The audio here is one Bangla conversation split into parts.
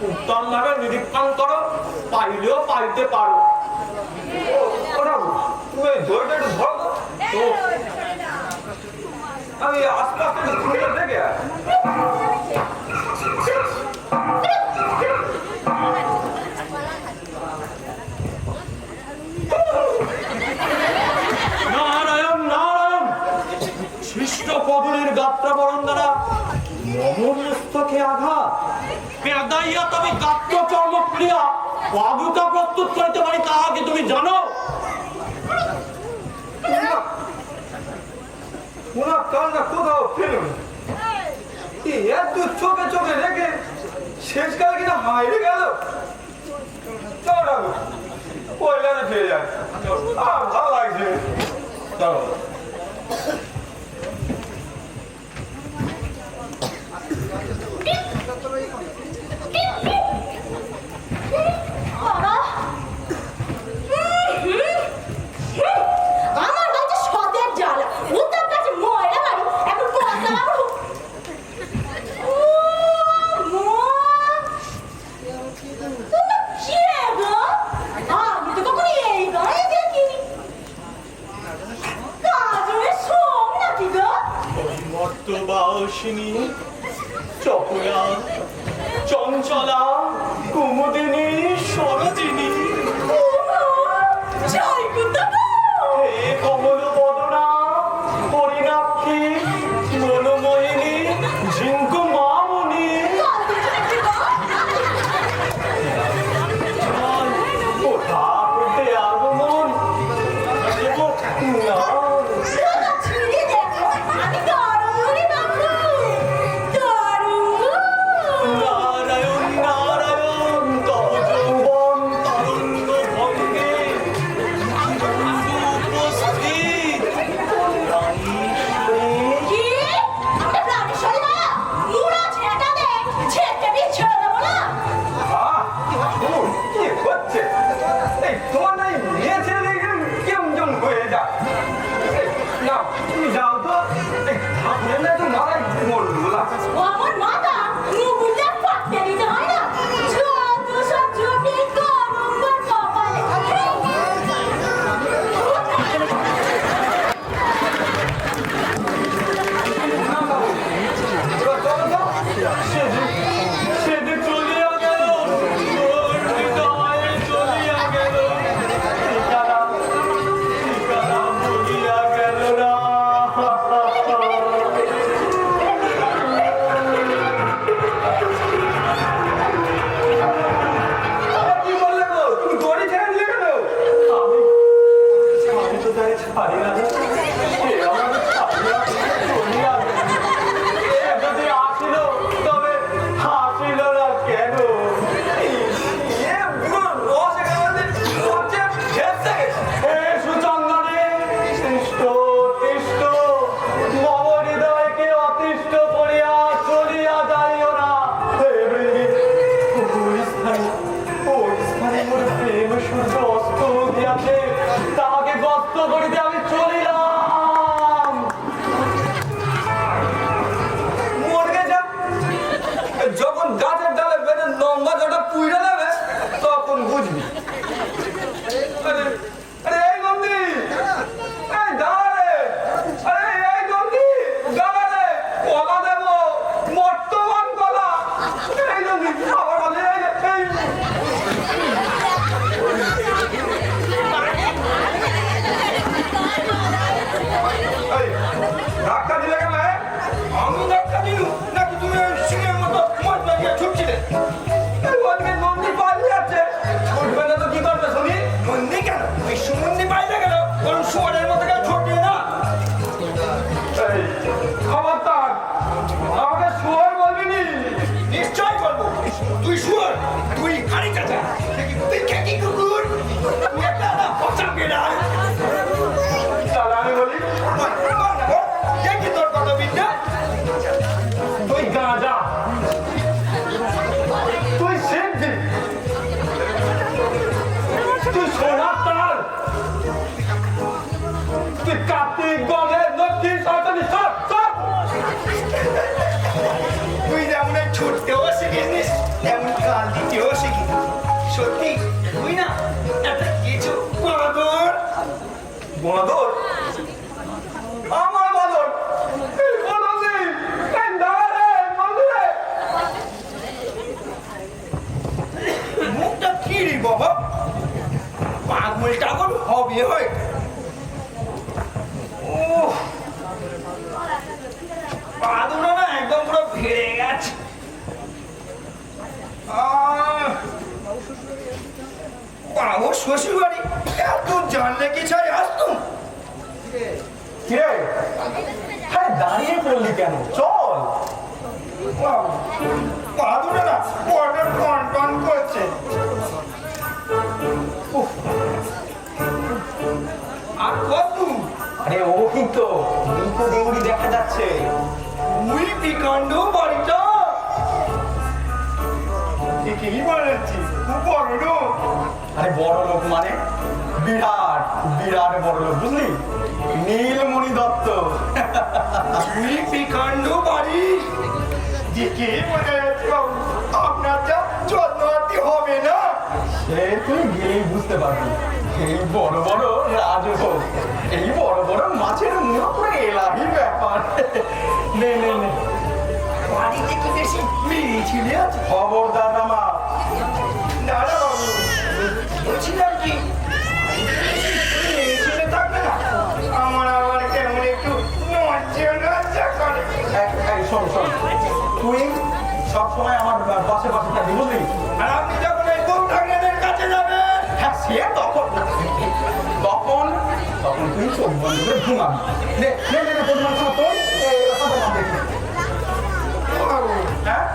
উত্তম ভাবে নিরীক্ষণ করো, পাইলেও পাইতে পারো। তুমি দইটা একটু ধরো তো, আমি আস্তে আস্তে খুলে দেখে নারায়ণ নারায়ণ। সৃষ্ট কদলের গাত্রা বরণ দ্বারা মমস্তকে আঘাত পেদাইয়া তবে গাত্র চর্মক্রিয়া অগুতা প্রস্তুত করতে পারি, তা আগে তুমি জানো? ওনার কান্না কোথাও ফেলুন, এত চোখে চোখে রেখে শেষকালে কিনা মাইরে গেল। চলো পয়লানে ফিরে যায়, ভালো লাগছে। চলো Sono বাঁদর? আমার বাঁদর? এই বাঁদর নেই। এই দাঁড়া রে, বাঁদর রে। মুখটা কি রে বাবা? পাগল টাগল হবে হয়। ও পাদুরা না একদম পুরো ভেড়ে গেছে। বাবু শ্বশুর বাড়ি এত জানলে কি ছাই আসতুম? কিরে, হ্যাঁ দাঁড়িয়ে পড়লি কেন? চল। পাদুরা না বড় টন টন করছে। আর কত? আরে ও কিন্তু নিকো দেউড়ি দেখা যাচ্ছে। উই বিকাণ্ড বাড়িটা ঠিকই বলেছি, খুব বড় লোক। আরে বড় লোক মানে বিরাট বিরাট বড় লোক, বুঝলি? নীলমণি দত্ত। উই বিকাণ্ড বাড়ি দেখে বোঝা যাচ্ছে আপনার যা যত্নআতি হবে না। সে তুই গেলেই বুঝতে পারবি। এই বড় বড় রাজভোগ, এই বড় বড় মাছের মুখ করে এলাহি ব্যাপার। নে নে নে, বাড়িতে কি বেশি মেয়ে ছেলে আছে? খবরদার নামা। দাদা বাবু বলছিলাম কি মেয়ে ছেলে থাকবে না, আমার আবার কেমন একটু লজ্জা করে। এই শোন শোন, তুই সবসময় আমার পাশে পাশে থাকবি, বুঝলি? আর আপনি যখন এই বউ ঠাকুরের কাছে যাবেন, হ্যাঁ সে তখন তখন তখন তুই চোখ বন্ধ করে ঘুমাবি। নে নে নে, পরিমাণ তোর দেখি। হ্যাঁ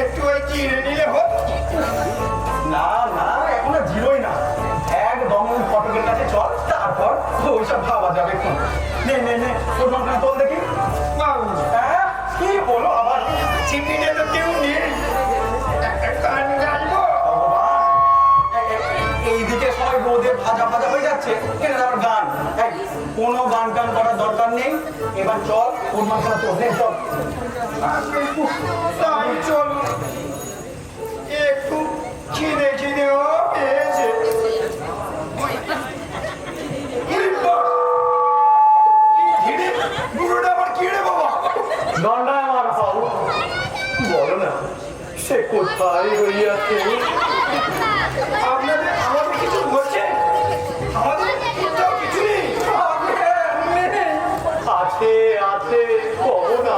একটু ওই চিড়ে নিলে হতো। না না, এখনো জিরোই না, একদম ফটকের কাছে চল, তারপর ওইসব ভাবা যাবে। এখন নে নে নে, পরিমাণ তোল দেখি। বাবু হ্যাঁ কি বলো আবার? চিমনিতে তো কেউ নেই, একটা গান গাইবো। এইদিকে সবাই রোদে ভাজা ভাজা হয়ে যাচ্ছে, কেন আমার গান? কোনো গান টান করার দরকার নেই। এবার চল, পরিমাণ তোল, নে চল। তাই চলুন, একটু খিদে খিদেও পেয়েছে। বুড়োটা আবার কি রে বাবা? দণ্ডায় আমার হও, বলো না সে কোথায় রইয়াছে? আপনাদের আমাদের কিছু বলছেন? আমাদের কোথাও কিছু নেই। আছে আছে, কবো না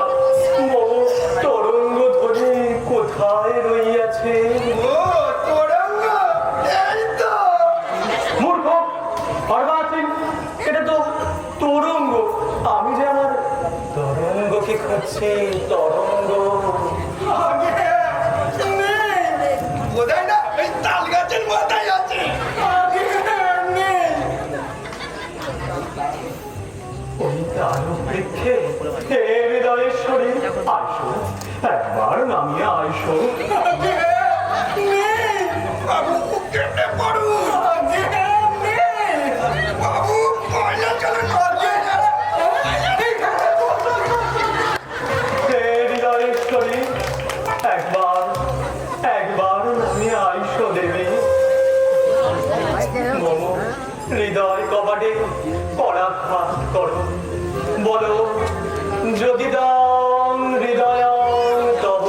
বলো, তরঙ্গ ধরে কোথায় রইয়াছে? ও তোরঙ্গ, এই তো। মূর্খ অর্বাচীন, এটা তো তরঙ্গ। আমি যে আমার তরঙ্গকে খুঁজছি, তরঙ্গ। আগে নেই, বোধহয় না এই তাল গাছের মাথায় আছে। আগে নেই। ওই দানব বৃক্ষে হে হৃদয়েশ্বরী, আইসো একবার নামিয়ে আইসো। আগে নেই। বাবু কেটে পড়ুন। আগে নেই। বাবু পয়লা চলেন। আগে হে হৃদয়েশ্বরী, একবার একবার নামিয়ে আইসো দেবী। মম হৃদয় কবাটে করাঘাত করো, বলো যদি দাম হৃদয় তব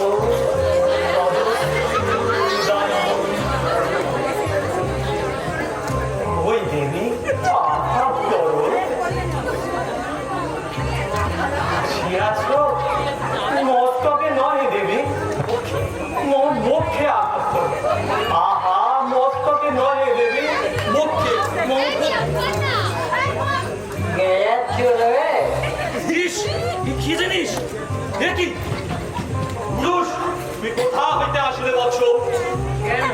ওই দেবী আঘাত করো। আসিয়াছ মস্তকে নয় দেবী, মুখে আঘাত করো। আহা, মস্তকে নয় দেবী, মুখে। কি জানিস? দেখি পুরুষ, তুই কোথা হইতে আসলে বৎস? কেন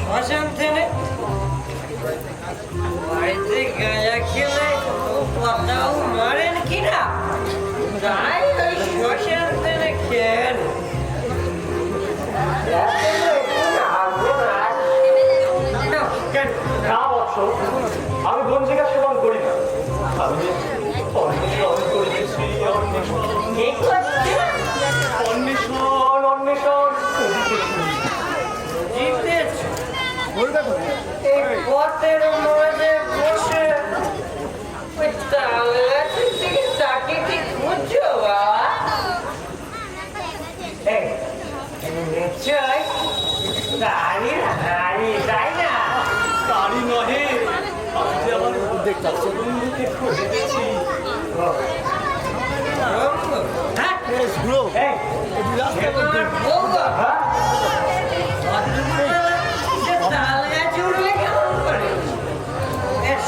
শ্মশান থেকে বাড়িতে গাঁজা খেলে পাতাও মারেন কিনা, তাই ওই শ্মশান থেকে খেন। না বৎস, আমি গঞ্জিকা সেবন করি না। আমি যে অন্বেষণ করিতেছি, অন্বেষণ অন্বেষণ অন্বেষণ করিতেছি। এই পথের মাঝে বসে তাহলে তুই তাকে কি খুঁজছো বাবা? এই, নিশ্চয় তারই হাড়ি, তাই না? তারই নহে, আমি যে আমার বন্ধুকে খুঁজে পেয়েছি। হ্যাঁ? এই, এ তোমার বউ গো? হ্যাঁ? সে তাল গাছে উঠলে কেমন করে? এস,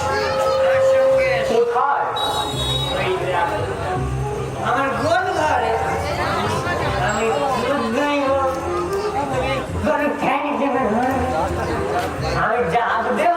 আমার সঙ্গে এস। কোথায়? ওই আমার গোল ঘরে আমি দুধ গাইব, তুমি ঘরে ঠ্যাং দেবে, আমি জাগ দেব,